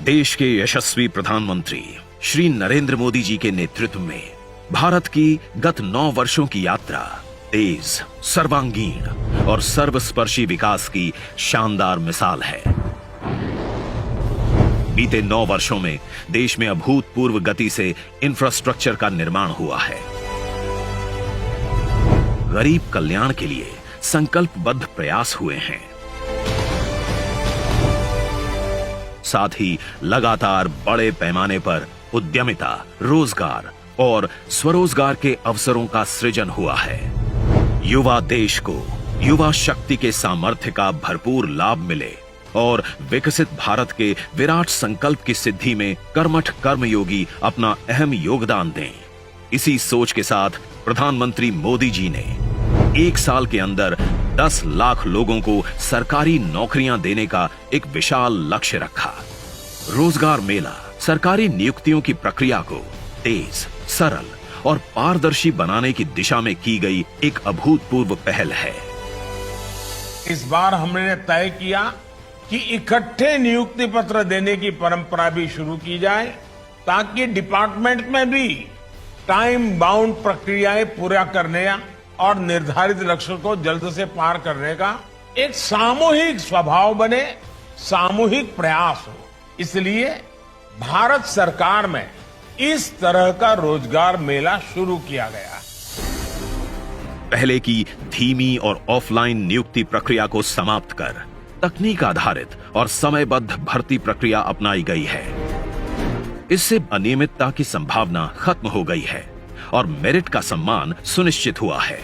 देश के यशस्वी प्रधानमंत्री श्री नरेंद्र मोदी जी के नेतृत्व में भारत की गत 9 वर्षों की यात्रा तेज, सर्वांगीण और सर्वस्पर्शी विकास की शानदार मिसाल है। बीते 9 वर्षों में देश में अभूतपूर्व गति से इंफ्रास्ट्रक्चर का निर्माण हुआ है। गरीब कल्याण के लिए संकल्पबद्ध प्रयास हुए हैं। साथ ही लगातार बड़े पैमाने पर उद्यमिता, रोजगार और स्वरोजगार के अवसरों का सृजन हुआ है। युवा देश को युवा शक्ति के सामर्थ्य का भरपूर लाभ मिले और विकसित भारत के विराट संकल्प की सिद्धि में कर्मठ कर्मयोगी अपना अहम योगदान दें। इसी सोच के साथ प्रधानमंत्री मोदी जी ने 1 साल के अंदर 10 लाख लोगों को सरकारी नौकरियां देने का एक विशाल लक्ष्य रखा। रोजगार मेला सरकारी नियुक्तियों की प्रक्रिया को तेज, सरल और पारदर्शी बनाने की दिशा में की गई एक अभूतपूर्व पहल है। इस बार हमने तय किया कि इकट्ठे नियुक्ति पत्र देने की परंपरा भी शुरू की जाए, ताकि डिपार्टमेंट में भी टाइम बाउंड प्रक्रियाएं पूरा करने और निर्धारित लक्ष्य को जल्द से पार करने का एक सामूहिक स्वभाव बने, सामूहिक प्रयास हो। इसलिए भारत सरकार में इस तरह का रोजगार मेला शुरू किया गया। पहले की धीमी और ऑफलाइन नियुक्ति प्रक्रिया को समाप्त कर तकनीक आधारित और समयबद्ध भर्ती प्रक्रिया अपनाई गई है। इससे अनियमितता की संभावना खत्म हो गई है और मेरिट का सम्मान सुनिश्चित हुआ है।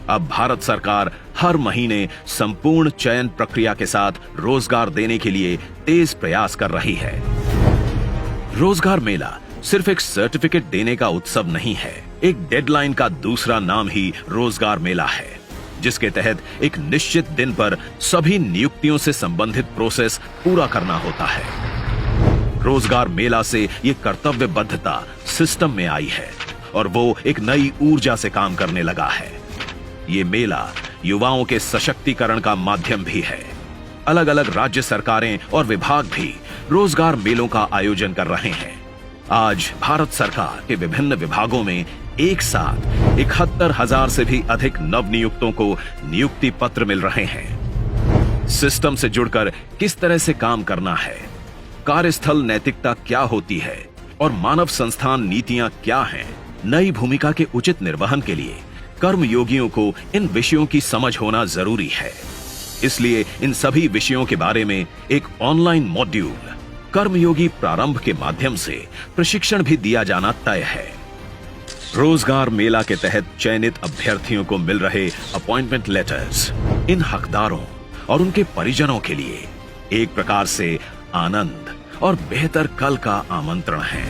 अब भारत सरकार हर महीने संपूर्ण चयन प्रक्रिया के साथ रोजगार देने के लिए तेज प्रयास कर रही है। रोजगार मेला सिर्फ एक सर्टिफिकेट देने का उत्सव नहीं है, एक डेडलाइन का दूसरा नाम ही रोजगार मेला है, जिसके तहत एक निश्चित दिन पर सभी नियुक्तियों से संबंधित प्रोसेस पूरा करना होता है। रोजगार मेला से ये कर्तव्यबद्धता सिस्टम में आई है और वो एक नई ऊर्जा से काम करने लगा है। ये मेला युवाओं के सशक्तिकरण का माध्यम भी है। अलग अलग राज्य सरकारें और विभाग भी रोजगार मेलों का आयोजन कर रहे हैं। आज भारत सरकार के विभिन्न विभागों में एक साथ 71,000 से भी अधिक नवनियुक्तों को नियुक्ति पत्र मिल रहे हैं। सिस्टम से जुड़कर किस तरह से काम करना है, कार्यस्थल नैतिकता क्या होती है और मानव संस्थान नीतियां क्या हैं, नई भूमिका के उचित निर्वहन के लिए कर्मयोगियों को इन विषयों की समझ होना जरूरी है। इसलिए इन सभी विषयों के बारे में एक ऑनलाइन मॉड्यूल कर्मयोगी प्रारंभ के माध्यम से प्रशिक्षण भी दिया जाना तय है। रोजगार मेला के तहत चयनित अभ्यर्थियों को मिल रहे अपॉइंटमेंट लेटर्स इन हकदारों और उनके परिजनों के लिए एक प्रकार से आनंद और बेहतर कल का आमंत्रण है।